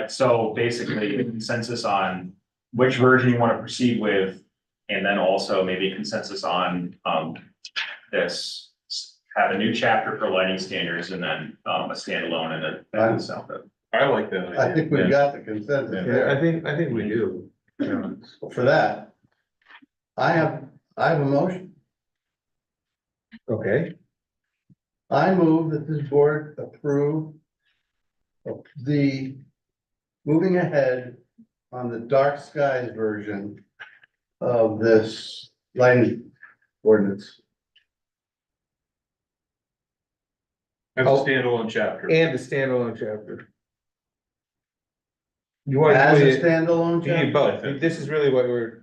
So basically a consensus on which version you want to proceed with. And then also maybe a consensus on, this, have a new chapter for lighting standards and then, a standalone and then south of. I like that I idea. think we've got the consensus Yeah, there. I think we do. For that, I have a motion. Okay, I move that this board approve of the moving ahead on the dark skies version of this lighting ordinance. As a standalone chapter. and the standalone chapter. You want As to a do it, standalone you need chapter. both, this is really what we're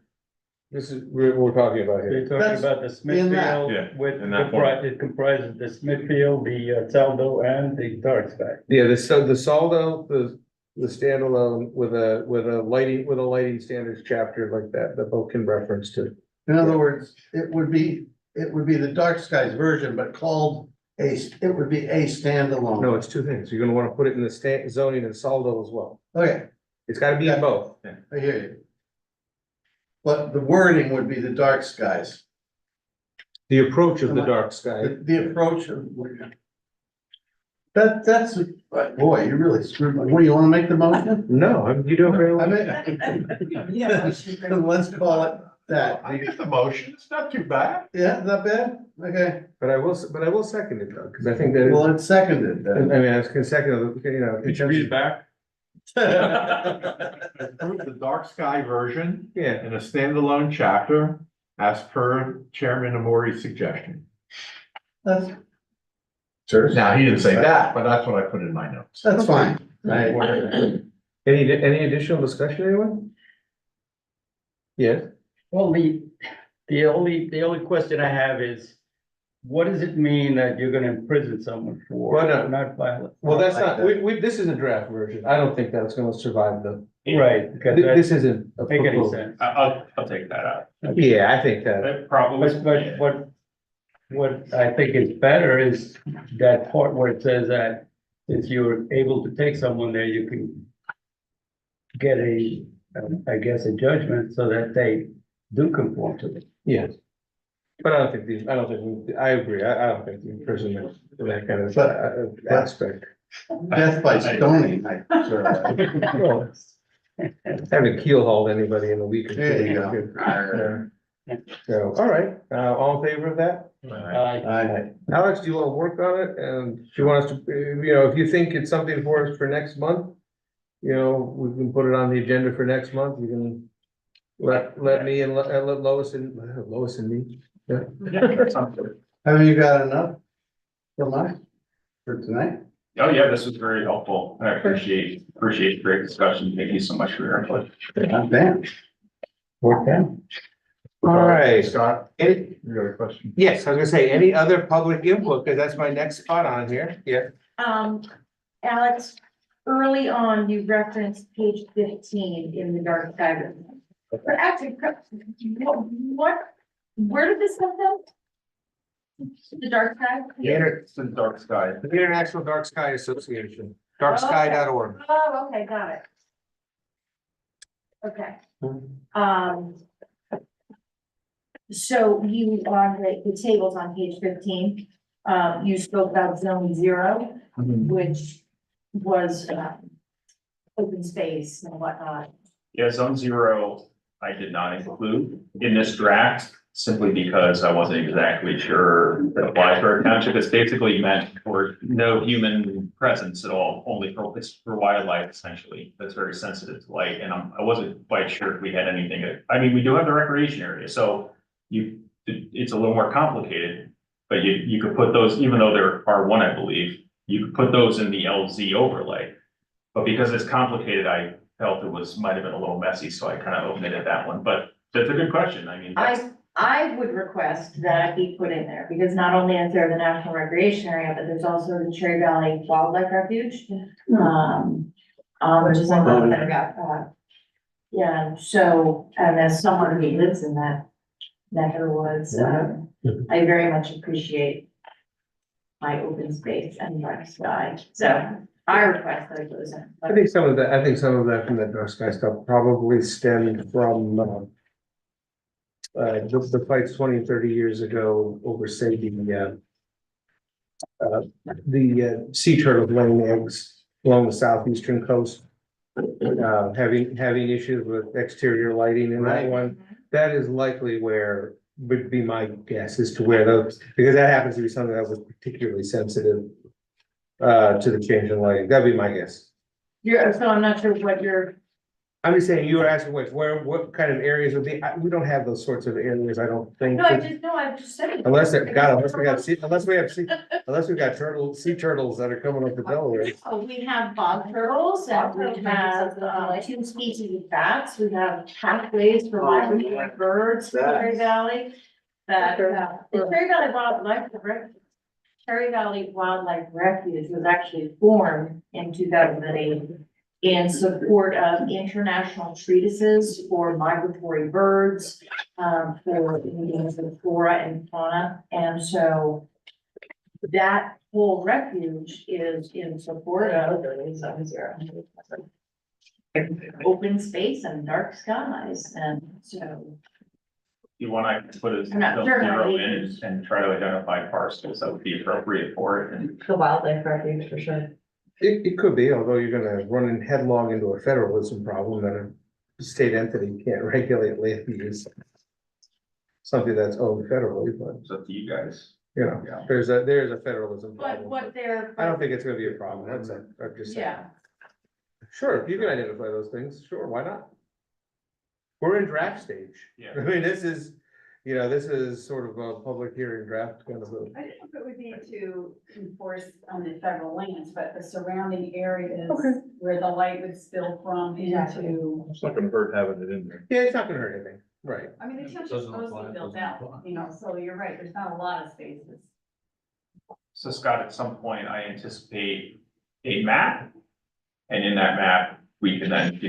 talking about here. You're talking That's about the in Smithfield Yeah, with, in that form. it comprises the Smithfield, the Taldo and the dark sky. Yeah, the Saldo, the standalone with a lighting standards chapter like that both can reference to. In other words, it would be the dark skies version, but called it would be a standalone. No, it's two things, you're gonna wanna put it in the zoning and Saldo as well, Okay, it's gotta be in both. I hear you. But the wording would be the dark skies, The approach of the dark sky, the approach of. That's, boy, you really screwed my, what, do you wanna make the motion? no, you don't very I well. mean, let's call it that. I get the motion, it's not too bad. Yeah, not bad, okay, But I will second it though, cause I think that, well, it's seconded I then. mean, I can second, you know. Could you read it back? Approve the dark sky version Yeah, in a standalone chapter as per Chairman Amori's suggestion. That's, Now, he didn't say that, but that's what I put in my notes. that's fine. any additional discussion, anyone? Yes, Well, the only question I have is, what does it mean that you're gonna imprison someone for? Well, no. Not violent. well, that's not, this is a draft version, I don't think that's gonna survive the, Right, because this that isn't. a doesn't make any proposal. sense. I'll take that out. Yeah, I think that, But probably. But what I think is better is that part where it says that if you're able to take someone there, you can get I guess, a judgment so that they do conform to it. yes. But I agree, I don't think the imprisonment, that kind of aspect. Death by stoning, Well, haven't keel hauled anybody in a week or two. There you go. So, all right, all in favor of that? I, Alex, do you want to work on it? And do you want us to, if you think it's something for us for next month, we can put it on the agenda for next month. You can let me and let Lois and me. Yeah. have you got enough from us for tonight? Oh, yeah, this was very helpful. I appreciate the great discussion. Thank you so much for your input. I'm damn. Work down. All right. Scott, Any- you got a question? Yes, I was gonna say, any other public input, because that's my next spot on here. Yeah. Alex, early on, you referenced page 15 in the dark sky. But actually, where did this come from? The dark sky? It's the dark sky. The International Dark Sky Association, darksky.org. Oh, okay, got it. Okay. So you, on the tables on page 15, you spoke about zone 0, which was open space and whatnot. Yeah, zone 0, I did not include in this draft simply because I wasn't exactly sure that applies for our township. It's basically meant for no human presence at all, only for wildlife essentially. That's very sensitive to light. And I wasn't quite sure if we had anything. We do have the recreation area, so it's a little more complicated, but you could put those, even though they're R1, I believe, you could put those in the LZ overlay. But because it's complicated, I felt might have been a little messy, so I kind of omitted that one, but that's a good question. I would request that it be put in there, because not only is there the National Recreation Area, but there's also the Cherry Valley Wildlife Refuge. Which is on the, yeah, so, and as someone who lives in that neck of the woods. I very much appreciate my open space and dark sky, so I request that it goes in. I think some of that from that dark sky stuff probably stemmed from, the fights 20, 30 years ago over say the sea turtles laying eggs along the southeastern coast. Having issues with exterior lighting in that Right. one, that is likely where, would be my guess as to where those, because that happens to be something that was particularly sensitive to the change in lighting, that'd be my guess. So I'm not sure what you're, I'm just saying, you were asking what kind of areas would be, we don't have those sorts of areas, I don't think. no, I just said it. Unless we got sea turtles that are coming up to Delaware. We have bog turtles and we have, two species of bats, we have pathways for migratory birds, in Cherry Valley. That, the Cherry Valley Wildlife Refuge was actually formed in 2008 in support of international treatises for migratory birds, for endangered flora and fauna. And so that whole refuge is in support of open space and dark skies. And so You want to put a I'm not sure how zero to- in and try to identify parcels that would be appropriate for it and. the wildlife refuge for sure. It could be, although you're gonna run in headlong into a federalism problem that a state entity can't regulate land use. Something that's owned federally, but, It's up to you guys. you know, Yeah. there's a federalism But problem. what they're. I don't think it's gonna be a problem, I'm just saying. Yeah, Sure, if you can identify those things, sure, why not? We're in draft stage. Yeah. I mean, this is sort of a public hearing draft kind of a. I don't know if it would be to enforce on the federal lands, but the surrounding areas Okay. where the light would spill from into, It's not gonna hurt having it in there. Yeah, it's not gonna hurt anything, right? I mean, the township's Doesn't apply, mostly built doesn't out, apply. you know, so you're right, there's not a lot of spaces. So Scott, at some point, I anticipate a map. And in that map, we can then,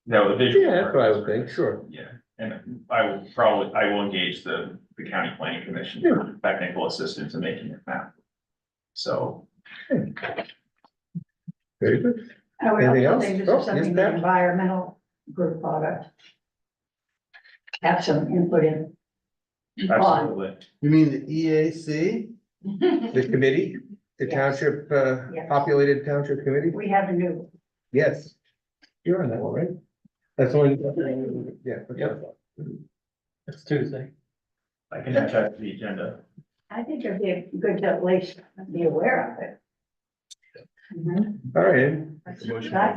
that was a visual. Yeah, that's what I would think, sure. Yeah, and I will engage the county planning commission for technical assistance in making that map. So, Very good. I would Anything also else? think this Oh, is something yes, the ma'am. environmental group product. Have some input in. absolutely. You mean the EAC? The committee, the Yes. township, Yes. populated township committee? We have a new, Yes. You're on that one, right? That's only, yeah. that's what I thought. It's Tuesday. I can add that to the agenda. I think it'd be good to at least be aware of it. All right, That's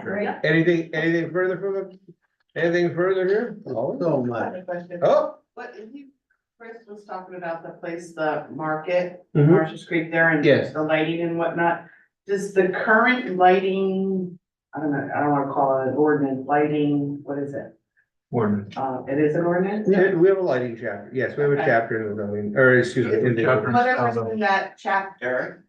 great. anything further from the, anything further here? So much. Oh. What, Chris was talking about the place, the market, Mhm. Marshall Street there and Yes. the lighting and whatnot. Does the current lighting, I don't know, I don't wanna call it an ordinance, lighting, what is it? It is an ordinance? Yeah, we have a lighting chapter, yes, we have a Okay. chapter in the zoning, or excuse me, in the. Chapter. Whatever's in that chapter,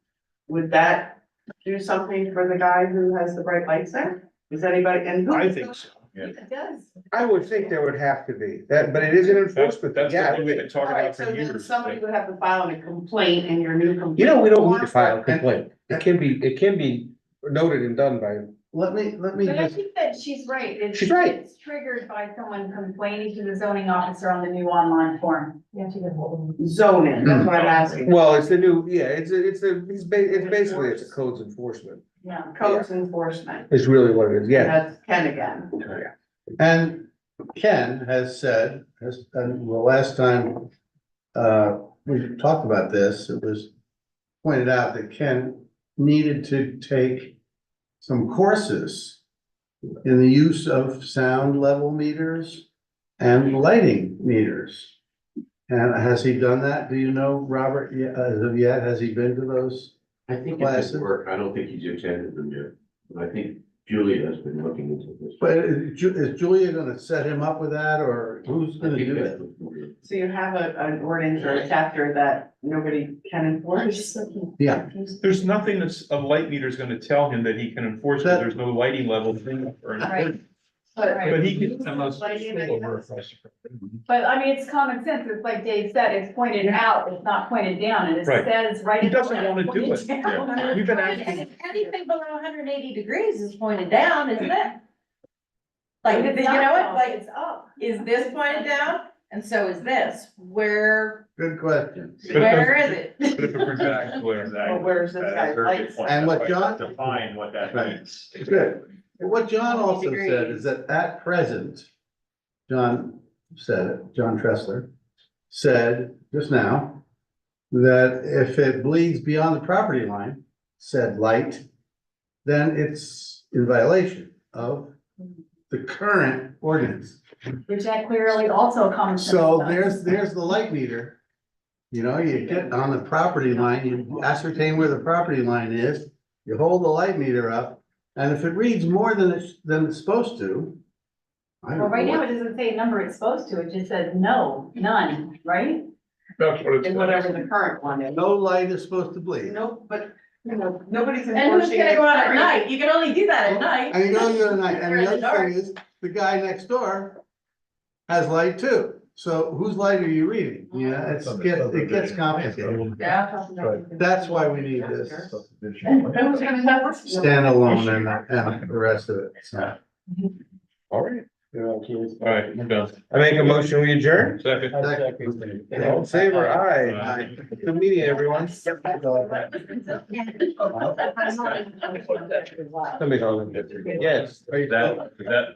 would that do something for the guy who has the bright lights there? Is anybody, and who? I think so. It does. I would think there would have to be, but it is an enforcement, That's yeah. what we've been talking Alright, about so for then years. somebody would have to file a complaint in your new complaint. You know, we don't need to file a complaint, it can be noted and done by, Let me But I just, think that she's right. It's- She's right. It's triggered by someone complaining to the zoning officer on the new online form. Zoning, that's what I'm asking. well, it's the new, yeah, it's basically, it's a codes enforcement, Yeah. Codes enforcement. is really what it is, yeah. That's Ken again. and Ken has said, and the last time we talked about this, it was pointed out that Ken needed to take some courses in the use of sound level meters and lighting meters. And has he done that? Do you know, Robert, as of yet, has he been to those? I think it Classes. did work. I don't think he's attended them yet. But I think Julia has been looking into this. But is Julia gonna set him up with that, or who's I gonna think do that's that? what we're- So you have an ordinance or a chapter that nobody can enforce? Yeah, There's nothing that's, a light meter is gonna tell him that he can enforce it, That- there's no lighting level thing or. Right. But he can. Unless it's still over across the- But I mean, it's common sense, it's like Dave said, it's pointed out, it's not pointed down, and it Right. says right. He in the doesn't corner, wanna do pointed it. down. We've been And asking, anything below 180 degrees is pointed down, isn't it? Like, It's you not know what, down, like, it's up. is this pointed down? And so is this, where, Good question. But it where is it? but if it projects where. Well, where's this guy? Like, And what John- Define what that Right. means. Good. But what John also said is that at present, John said it, John Tressler said just now, that if it bleeds beyond the property line, said light, then it's in violation of the current ordinance. Which that clearly also comes. So there's the light meter. You know, you get on the property line, you ascertain where the property line is, you hold the light meter up, and if it reads more than it's supposed to. I Well, don't right know now, what- it doesn't say number it's supposed to, it just says no, none, right? That's what it's. and whatever the current one is. No light is supposed to bleed. Nope, but, you know, nobody's And who's enforcing. gonna it. go out at night? You can only do that at night. And you go the other night, and Or in the the other dark. thing is, the guy next door has light too. So whose light are you reading? Yeah, it gets complicated. Yeah. That's why we need this And who's gonna have this? standalone and the rest of it, so. All right, all right, we're done. I make a motion, we adjourn? Second. All in favor, aye. Good meeting, everyone. Somebody call him. Yes. That